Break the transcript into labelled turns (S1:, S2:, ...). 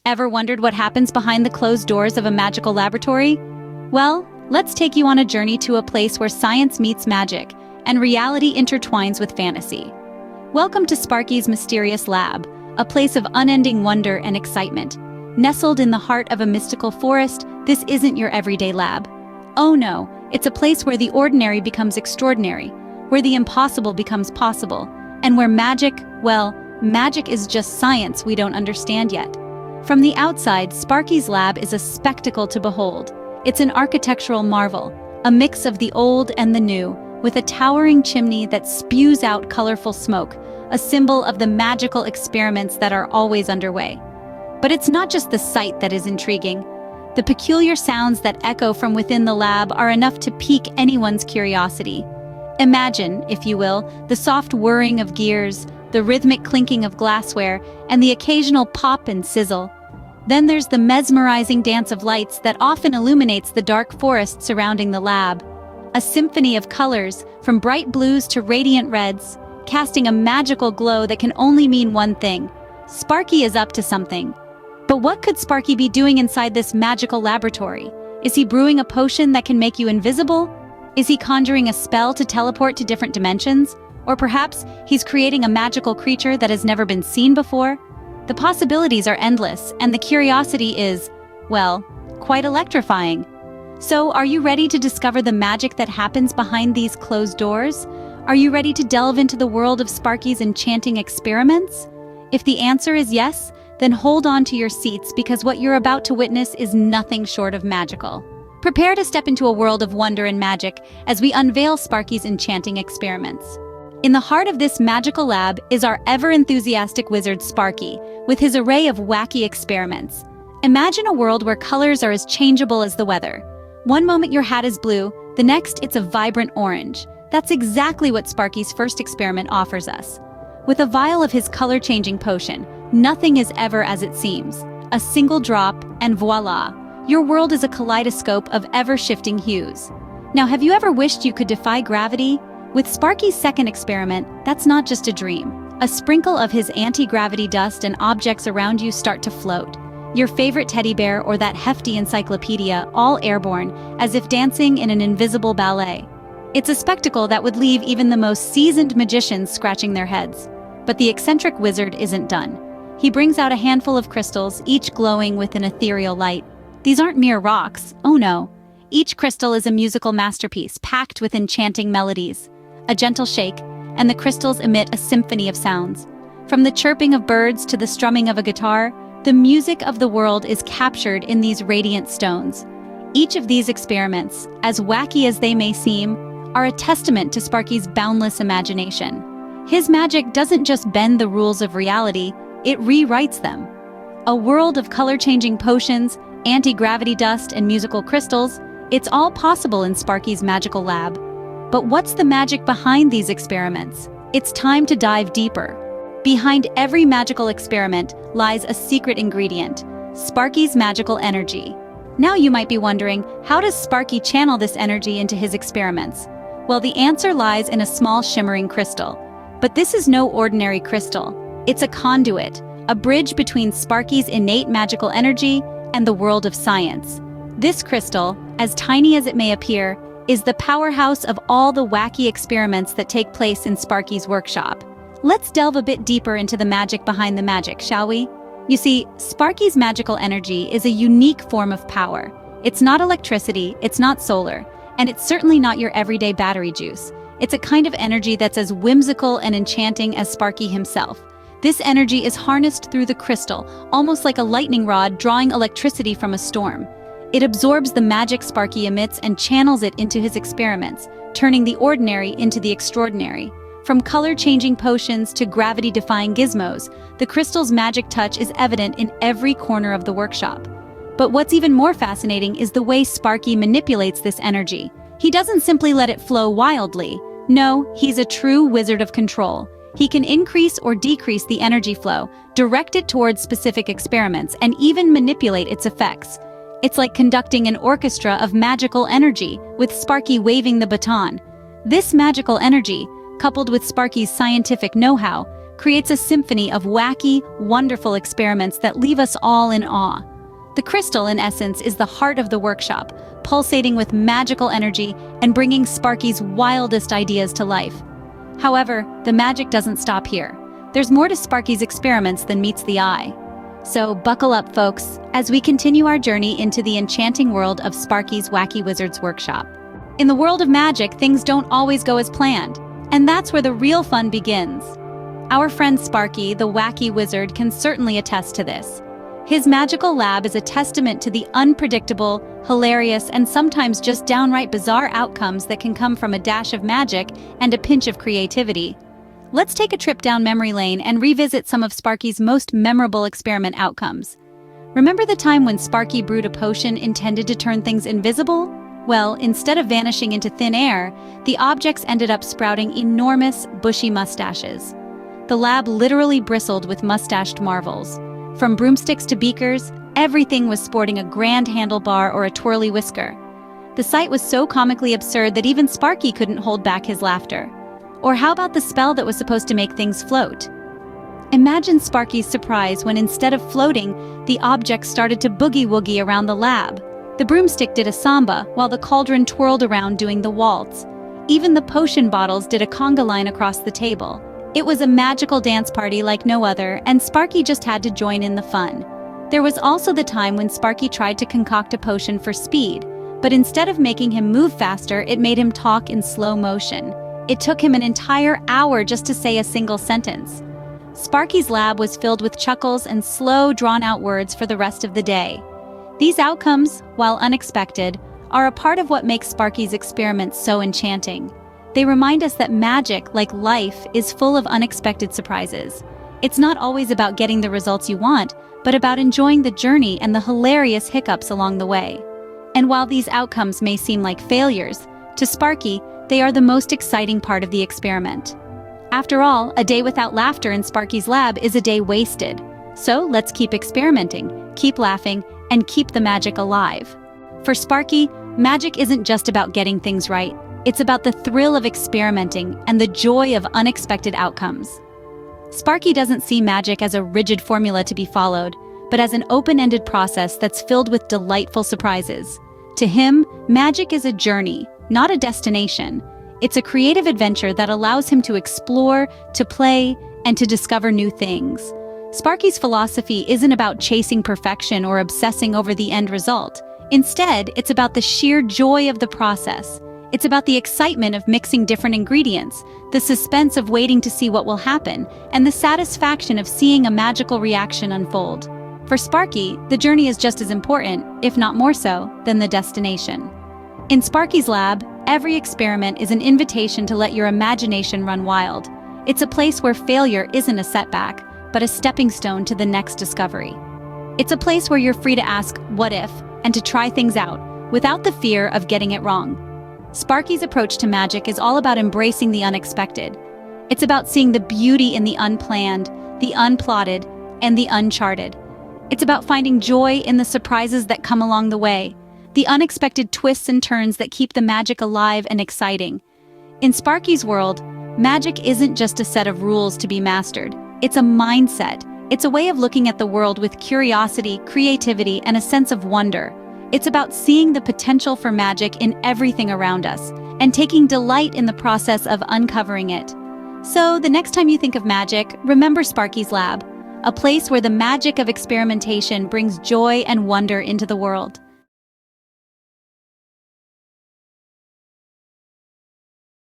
S1: Ever wondered what happens behind the closed doors of a magical laboratory? Well, let's take you on a journey to a place where science meets magic and reality intertwines with fantasy. Welcome to Sparky's mysterious lab, a place of unending wonder and excitement. Nestled in the heart of a mystical forest, this isn't your everyday lab. Oh no, it's a place where the ordinary becomes extraordinary, where the impossible becomes possible, and where magic, well, magic is just science we don't understand yet. From the outside, Sparky's lab is a spectacle to behold. It's an architectural marvel, a mix of the old and the new, with a towering chimney that spews out colorful smoke, a symbol of the magical experiments that are always underway. But it's not just the sight that is intriguing. The peculiar sounds that echo from within the lab are enough to pique anyone's curiosity. Imagine, if you will, the soft whirring of gears, the rhythmic clinking of glassware, and the occasional pop and sizzle. Then there's the mesmerizing dance of lights that often illuminates the dark forest surrounding the lab. A symphony of colors, from bright blues to radiant reds, casting a magical glow that can only mean one thing: Sparky is up to something. But what could Sparky be doing inside this magical laboratory? Is he brewing a potion that can make you invisible? Is he conjuring a spell to teleport to different dimensions? Or perhaps he's creating a magical creature that has never been seen before? The possibilities are endless, and the curiosity is, well, quite electrifying. So, are you ready to discover the magic that happens behind these closed doors? Are you ready to delve into the world of Sparky's enchanting experiments? If the answer is yes, then hold on to your seats because what you're about to witness is nothing short of magical. Prepare to step into a world of wonder and magic as we unveil Sparky's enchanting experiments. In the heart of this magical lab is our ever-enthusiastic wizard Sparky, with his array of wacky experiments. Imagine a world where colors are as changeable as the weather. One moment your hat is blue, the next it's a vibrant orange. That's exactly what Sparky's first experiment offers us. With a vial of his color-changing potion, nothing is ever as it seems. A single drop, and voila! Your world is a kaleidoscope of ever-shifting hues. Now, have you ever wished you could defy gravity? With Sparky's second experiment, that's not just a dream. A sprinkle of his anti-gravity dust and objects around you start to float. Your favorite teddy bear or that hefty encyclopedia, all airborne, as if dancing in an invisible ballet. It's a spectacle that would leave even the most seasoned magicians scratching their heads. But the eccentric wizard isn't done. He brings out a handful of crystals, each glowing with an ethereal light. These aren't mere rocks, oh no. Each crystal is a musical masterpiece, packed with enchanting melodies. A gentle shake, and the crystals emit a symphony of sounds. From the chirping of birds to the strumming of a guitar, the music of the world is captured in these radiant stones. Each of these experiments, as wacky as they may seem, are a testament to Sparky's boundless imagination. His magic doesn't just bend the rules of reality, it rewrites them. A world of color-changing potions, anti-gravity dust, and musical crystals, it's all possible in Sparky's magical lab. But what's the magic behind these experiments? It's time to dive deeper. Behind every magical experiment lies a secret ingredient: Sparky's magical energy. Now you might be wondering, how does Sparky channel this energy into his experiments? Well, the answer lies in a small shimmering crystal. But this is no ordinary crystal. It's a conduit, a bridge between Sparky's innate magical energy and the world of science. This crystal, as tiny as it may appear, is the powerhouse of all the wacky experiments that take place in Sparky's workshop. Let's delve a bit deeper into the magic behind the magic, shall we? You see, Sparky's magical energy is a unique form of power. It's not electricity, it's not solar, and it's certainly not your everyday battery juice. It's a kind of energy that's as whimsical and enchanting as Sparky himself. This energy is harnessed through the crystal, almost like a lightning rod drawing electricity from a storm. It absorbs the magic Sparky emits and channels it into his experiments, turning the ordinary into the extraordinary. From color-changing potions to gravity-defying gizmos, the crystal's magic touch is evident in every corner of the workshop. But what's even more fascinating is the way Sparky manipulates this energy. He doesn't simply let it flow wildly. No, he's a true wizard of control. He can increase or decrease the energy flow, direct it towards specific experiments, and even manipulate its effects. It's like conducting an orchestra of magical energy, with Sparky waving the baton. This magical energy, coupled with Sparky's scientific know-how, creates a symphony of wacky, wonderful experiments that leave us all in awe. The crystal, in essence, is the heart of the workshop, pulsating with magical energy and bringing Sparky's wildest ideas to life. However, the magic doesn't stop here. There's more to Sparky's experiments than meets the eye. So buckle up, folks, as we continue our journey into the enchanting world of Sparky's Wacky Wizards workshop. In the world of magic, things don't always go as planned, and that's where the real fun begins. Our friend Sparky, the Wacky Wizard, can certainly attest to this. His magical lab is a testament to the unpredictable, hilarious, and sometimes just downright bizarre outcomes that can come from a dash of magic and a pinch of creativity. Let's take a trip down memory lane and revisit some of Sparky's most memorable experiment outcomes. Remember the time when Sparky brewed a potion intended to turn things invisible? Well, instead of vanishing into thin air, the objects ended up sprouting enormous, bushy mustaches. The lab literally bristled with mustached marvels. From broomsticks to beakers, everything was sporting a grand handlebar or a twirly whisker. The sight was so comically absurd that even Sparky couldn't hold back his laughter. Or how about the spell that was supposed to make things float? Imagine Sparky's surprise when instead of floating, the objects started to boogie-woogie around the lab. The broomstick did a samba, while the cauldron twirled around doing the waltz. Even the potion bottles did a conga line across the table. It was a magical dance party like no other, and Sparky just had to join in the fun. There was also the time when Sparky tried to concoct a potion for speed, but instead of making him move faster, it made him talk in slow motion. It took him an entire hour just to say a single sentence. Sparky's lab was filled with chuckles and slow, drawn-out words for the rest of the day. These outcomes, while unexpected, are a part of what makes Sparky's experiments so enchanting. They remind us that magic, like life, is full of unexpected surprises. It's not always about getting the results you want, but about enjoying the journey and the hilarious hiccups along the way. And while these outcomes may seem like failures, to Sparky, they are the most exciting part of the experiment. After all, a day without laughter in Sparky's lab is a day wasted. So let's keep experimenting, keep laughing, and keep the magic alive. For Sparky, magic isn't just about getting things right. It's about the thrill of experimenting and the joy of unexpected outcomes. Sparky doesn't see magic as a rigid formula to be followed, but as an open-ended process that's filled with delightful surprises. To him, magic is a journey, not a destination. It's a creative adventure that allows him to explore, to play, and to discover new things. Sparky's philosophy isn't about chasing perfection or obsessing over the end result. Instead, it's about the sheer joy of the process. It's about the excitement of mixing different ingredients, the suspense of waiting to see what will happen, and the satisfaction of seeing a magical reaction unfold. For Sparky, the journey is just as important, if not more so, than the destination. In Sparky's lab, every experiment is an invitation to let your imagination run wild. It's a place where failure isn't a setback, but a stepping stone to the next discovery. It's a place where you're free to ask, what if, and to try things out, without the fear of getting it wrong. Sparky's approach to magic is all about embracing the unexpected. It's about seeing the beauty in the unplanned, the unplotted, and the uncharted. It's about finding joy in the surprises that come along the way, the unexpected twists and turns that keep the magic alive and exciting. In Sparky's world, magic isn't just a set of rules to be mastered. It's a mindset. It's a way of looking at the world with curiosity, creativity, and a sense of wonder. It's about seeing the potential for magic in everything around us and taking delight in the process of uncovering it. So, the next time you think of magic, remember Sparky's lab, a place where the magic of experimentation brings joy and wonder into the world.